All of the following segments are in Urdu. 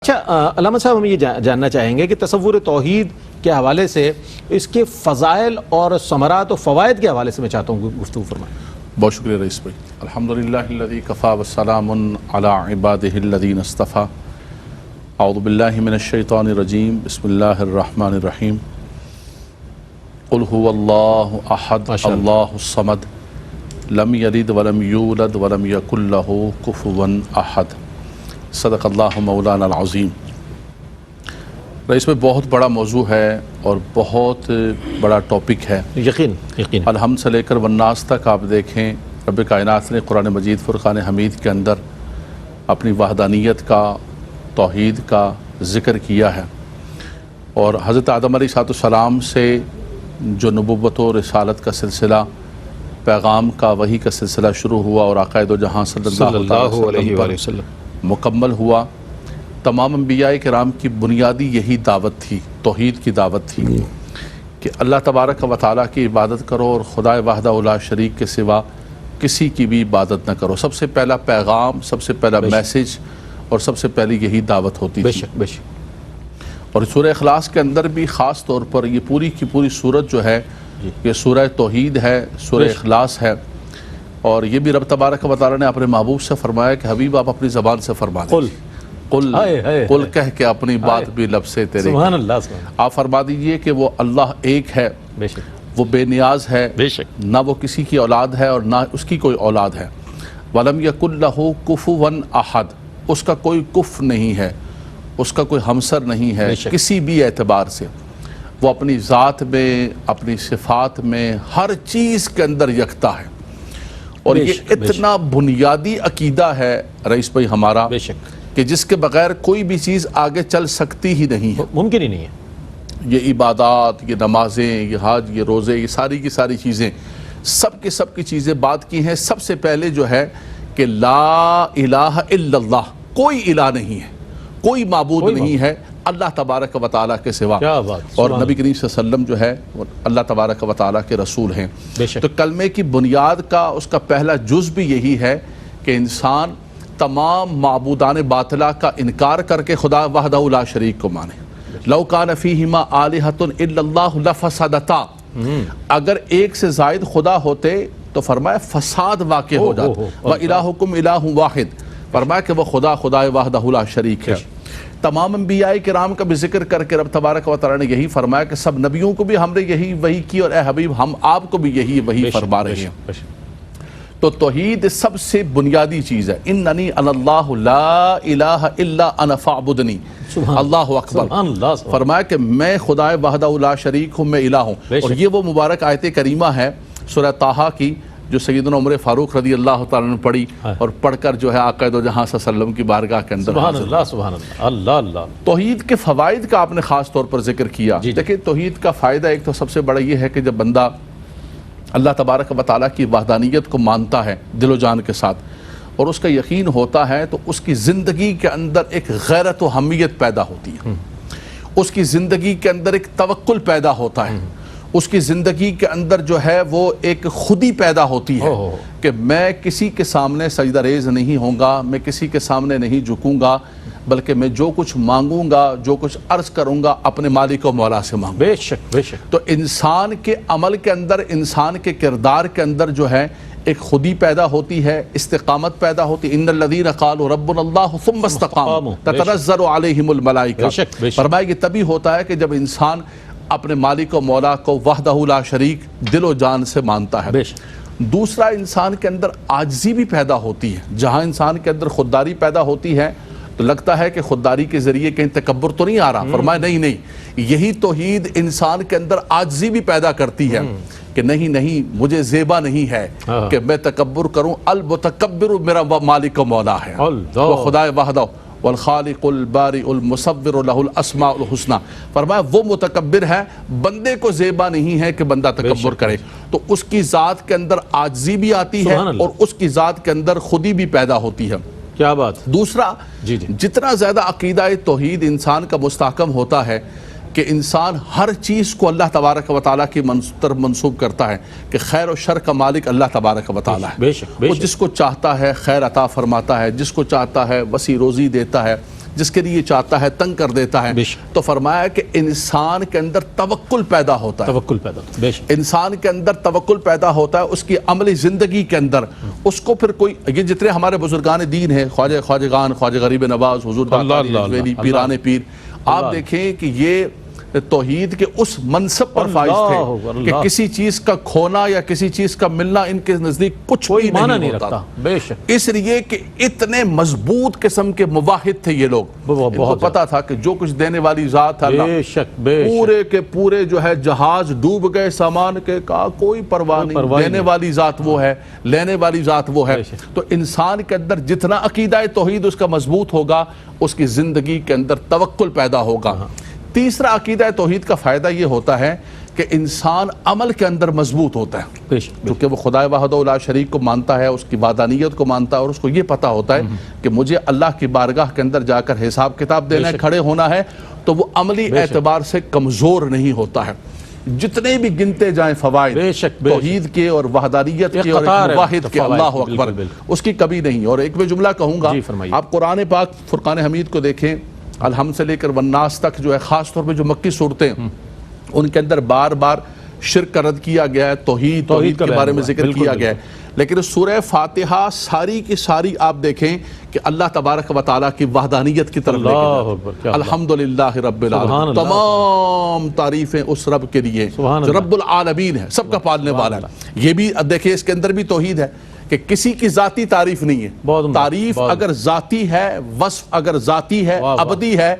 اچھا علامہ صاحب، ہم یہ جاننا چاہیں گے کہ تصور توحید کے حوالے سے اس کے فضائل اور ثمرات و فوائد کے حوالے سے میں چاہتا ہوں گفتگو فرمائیں۔ بہت شکریہ رئیس بھائی۔ الحمدللہ الذی کفا والسلام علی عبادہ الذین اصطفی۔ اعوذ باللہ من الشیطان الرجیم، بسم اللہ الرحمن الرحیم۔ قل هو اللہ احد اللہ الصمد لم یلد ولم یولد ولم یکن لہ کفوا احد۔ صدق اللہ مولانا العظیم۔ رئیس میں بہت بڑا موضوع ہے اور بہت بڑا ٹاپک ہے۔ یقین الحمد سے لے کر والناس تک آپ دیکھیں، رب کائنات نے قرآن مجید فرقان حمید کے اندر اپنی وحدانیت کا، توحید کا ذکر کیا ہے، اور حضرت آدم علیہ السلام سے جو نبوت و رسالت کا سلسلہ، پیغام کا، وحی کا سلسلہ شروع ہوا اور آقا دو جہاں صلی اللہ علیہ وسلم مکمل ہوا، تمام انبیاء کرام کی بنیادی یہی دعوت تھی، توحید کی دعوت تھی کہ اللہ تبارک و تعالیٰ کی عبادت کرو اور خدا وحدہ لا شریک کے سوا کسی کی بھی عبادت نہ کرو۔ سب سے پہلا پیغام، سب سے پہلا میسج اور سب سے پہلی یہی دعوت ہوتی تھی۔ بے شک۔ اور سورہ اخلاص کے اندر بھی خاص طور پر یہ پوری کی پوری سورت جو ہے یہ سورہ توحید ہے، سورہ اخلاص ہے، اور یہ بھی رب تبارک و تعالیٰ نے اپنے محبوب سے فرمایا کہ حبیب آپ اپنی زبان سے فرما دیں، قل کہہ کے اپنی بات بھی لب سے تیرے، سبحان اللہ۔ آپ فرما دیجئے کہ وہ اللہ ایک ہے، بے شک، وہ بے نیاز ہے، بے شک، نہ وہ کسی کی اولاد ہے اور نہ اس کی کوئی اولاد ہے۔ وَلَمْ يَكُنْ لَهُ كُفُوًا أَحَدٌ، اس کا کوئی کف نہیں ہے، اس کا کوئی ہمسر نہیں ہے کسی بھی اعتبار سے۔ وہ اپنی ذات میں، اپنی صفات میں، ہر چیز کے اندر یکتا ہے، اور یہ اتنا بنیادی عقیدہ ہے رئیس بھائی ہمارا کہ جس کے بغیر کوئی بھی چیز آگے چل سکتی ہی نہیں ہے، ممکن ہی نہیں ہے۔ یہ عبادات، یہ نمازیں، یہ حج، یہ روزے، یہ ساری کی ساری چیزیں، سب کی چیزیں بات کی ہیں۔ سب سے پہلے جو ہے کہ لا الہ الا اللہ، کوئی الہ نہیں ہے، کوئی معبود نہیں ہے اللہ تبارک و تعالیٰ کے سوا، اور نبی کریم صلی اللہ علیہ وسلم جو ہے اللہ تبارک و تعالیٰ کے رسول ہیں۔ تو کلمے کی بنیاد کا، اس کا پہلا جز بھی یہی ہے کہ انسان تمام معبودان باطلہ کا انکار کر کے خدا وحدہ لا شریک کو مانے۔ لو کان فیہما آلہۃ الا اللہ لفسدتا، اگر ایک سے زائد خدا ہوتے تو فرمایا فساد واقع ہو جاتا۔ وَإِلَٰهُكُمْ إِلَٰهٌ وَاحِدٌ، فرمایا کہ وہ خدا وحدہ لا شریک ہے۔ تمام انبیاء کرام کا بھی ذکر کر کے رب تبارک و تعالیٰ نے یہی فرمایا کہ سب نبیوں کو بھی ہم نے یہی وحی کی، اور اے حبیب ہم آپ کو بھی یہی وحی فرما رہے ہیں۔ تو توحید سب سے بنیادی چیز ہے۔ اننی انا اللہ لا الہ الا انا فاعبدنی، اللہ اکبر، فرمایا کہ میں خدا وحدہ لا شریک ہوں، میں الہ ہوں۔ اور یہ وہ مبارک آیت کریمہ ہے سورہ طٰہٰ کی جو سیدنا عمر فاروق رضی اللہ تعالیٰ نے پڑھی، اور پڑھ کر جو ہے آقا دو جہاں صلی اللہ علیہ وسلم کی بارگاہ کے اندر سبحان اللہ، سبحان اللہ، اللہ۔ توحید کے فوائد کا آپ نے خاص طور پر ذکر کیا۔ دیکھیں توحید کا فائدہ ایک تو سب سے بڑا یہ ہے کہ جب بندہ اللہ تبارک و تعالیٰ کی وحدانیت کو مانتا ہے دل و جان کے ساتھ، اور اس کا یقین ہوتا ہے، تو اس کی زندگی کے اندر ایک غیرت و حمیت پیدا ہوتی ہے، اس کی زندگی کے اندر ایک توکل پیدا ہوتا ہے، اس کی زندگی کے اندر جو ہے وہ ایک خودی پیدا ہوتی ہے کہ میں کسی کے سامنے سجدہ ریز نہیں ہوں گا، میں کسی کے سامنے نہیں جھکوں گا، بلکہ میں جو کچھ مانگوں گا، جو کچھ عرض کروں گا اپنے مالک و مولا سے مانگوں۔ بے شک، بے شک۔ تو انسان کے عمل کے اندر، انسان کے کردار کے اندر جو ہے ایک خودی پیدا ہوتی ہے، استقامت پیدا ہوتی ہے۔ ان الذین قالوا ربنا اللہ ثم استقاموا تتنزل علیہم الملائکہ، فرمایا یہ تبھی ہوتا ہے کہ جب انسان اپنے مالک و مولا کو وحدہ لا شریک دل و جان سے مانتا ہے۔ دوسرا، انسان کے اندر عاجزی بھی پیدا ہوتی ہے۔ جہاں انسان کے اندر خودداری پیدا ہوتی ہے تو لگتا ہے کہ خودداری کے ذریعے کہیں تکبر تو نہیں آ رہا، فرمایا نہیں، یہی توحید انسان کے اندر عاجزی بھی پیدا کرتی ہے کہ نہیں، مجھے زیبا نہیں ہے کہ میں تکبر کروں، المتکبر میرا مالک و مولا ہے، وہ خدا وحدہ والخالق البارئ المصور لہ الاسماء الحسنی، فرمایا وہ متکبر ہے، بندے کو زیبا نہیں ہے کہ بندہ تکبر کرے۔ تو اس کی ذات کے اندر عاجزی بھی آتی ہے، اور اس کی ذات کے اندر خودی بھی پیدا ہوتی ہے۔ کیا بات۔ دوسرا، جتنا زیادہ عقیدہ توحید انسان کا مستحکم ہوتا ہے کہ انسان ہر چیز کو اللہ تبارک و تعالیٰ کی طرف منسوب کرتا ہے کہ خیر و شر کا مالک اللہ تبارک و تعالیٰ ہے، وہ جس کو چاہتا ہے خیر عطا فرماتا ہے، جس کو چاہتا ہے وسیع روزی دیتا ہے، جس کے لیے چاہتا ہے تنگ کر دیتا ہے. تو فرمایا کہ انسان کے اندر توکل پیدا ہوتا ہے. توکل پیدا ہوتا ہے. انسان کے اندر توکل پیدا ہوتا ہے اس کی عملی زندگی کے اندر. اس کو پھر کوئی یہ جتنے ہمارے بزرگان دین ہیں، خواجہ خواجگان، خواجہ غریب نواز، حضور داتا پیران پیر، آپ دیکھیں کہ یہ توحید کے اس منصب پر فائز تھے کہ کسی چیز کا کھونا یا کسی چیز کا ملنا ان کے نزدیک کچھ بھی نہیں ہوتا. بے شک. اس لیے کہ اتنے مضبوط قسم کے موحد تھے یہ لوگ. ان کو پتا تھا کہ جو کچھ دینے والی ذات ہے اللہ، پورے کے پورے جو ہے جہاز ڈوب گئے سامان کے، کہا کوئی پرواہ نہیں، دینے والی ذات وہ ہے، لینے والی ذات وہ ہے. تو انسان کے اندر جتنا عقیدہ توحید اس کا مضبوط ہوگا، اس کی زندگی کے اندر توکل پیدا ہوگا. تیسرا عقیدہ توحید کا فائدہ یہ ہوتا ہے کہ انسان عمل کے اندر مضبوط ہوتا ہے، کیونکہ وہ خدا وحدہ لا شریک کو مانتا ہے، اس کی وحدانیت کو مانتا ہے، اور اس کو یہ پتا ہوتا ہے کہ مجھے اللہ کی بارگاہ کے اندر جا کر حساب کتاب دینا ہے، کھڑے ہونا ہے. تو وہ عملی اعتبار سے کمزور نہیں ہوتا ہے. جتنے بھی گنتے جائیں فوائد توحید کے اور وحدانیت کے اور واحد کے، اللہ اکبر، اس کی کبھی نہیں. اور ایک میں جملہ کہوں گا، آپ قرآن پاک فرقان حمید کو دیکھیں، الحمد سے لے کر والناس تک جو ہے، خاص طور پہ جو مکی صورتیں ان کے اندر بار بار شرک کا رد کیا گیا ہے، توحید کے بارے میں ذکر کیا گیا ہے. لیکن سورہ فاتحہ ساری کی ساری آپ دیکھیں کہ اللہ تبارک و تعالیٰ کی وحدانیت کی طرف لے کے الحمدللہ رب العالمین، تمام تعریفیں اس رب کے لیے جو رب العالمین ہے، سب کا پالنے والا ہے. یہ بھی دیکھیں اس کے اندر بھی توحید ہے کہ کسی کی ذاتی تعریف نہیں ہے. تعریف اگر ذاتی ہے، وصف اگر ذاتی ہے، ابدی ہے،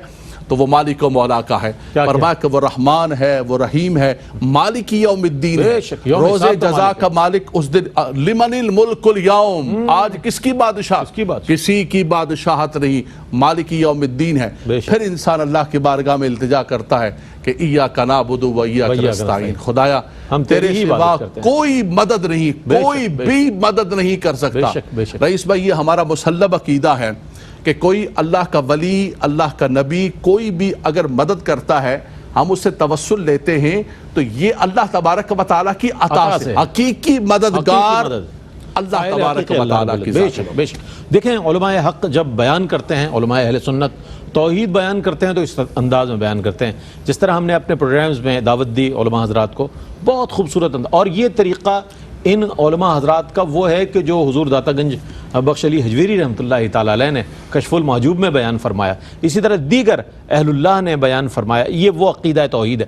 تو وہ مالک و مولا کا ہے. فرمایا کہ وہ رحمان ہے، وہ رحیم ہے، مالک یوم الدین ہے، روز جزا کا مالک اس دن. لمن الملک الیوم، آج کس کی بادشاہ؟ کسی کی بادشاہت نہیں، مالک یوم الدین ہے. پھر انسان اللہ کی بارگاہ میں التجا کرتا ہے کہ ایاک نعبد و ایاک نستعین، خدایا تیرے سوا کوئی مدد نہیں، کوئی بھی مدد نہیں کر سکتا. رئیس بھائی، یہ ہمارا مسلم عقیدہ ہے کہ کوئی اللہ کا ولی، اللہ کا نبی، کوئی بھی اگر مدد کرتا ہے، ہم اس سے توسل لیتے ہیں تو یہ اللہ تبارک و تعالیٰ کی عطا سے حقیقی مددگار اللہ تبارک و تعالیٰ کی ذات ہے. بے شک. دیکھیں علماء حق جب بیان کرتے ہیں، علماء اہل سنت توحید بیان کرتے ہیں تو اس انداز میں بیان کرتے ہیں جس طرح ہم نے اپنے پروگرامز میں دعوت دی علماء حضرات کو، بہت خوبصورت انداز. اور یہ طریقہ ان علماء حضرات کا وہ ہے کہ جو حضور داتا گنج بخش علی حجویری رحمۃ اللہ تعالیٰ علیہ نے کشف المحجوب میں بیان فرمایا، اسی طرح دیگر اہل اللہ نے بیان فرمایا. یہ وہ عقیدہ توحید ہے.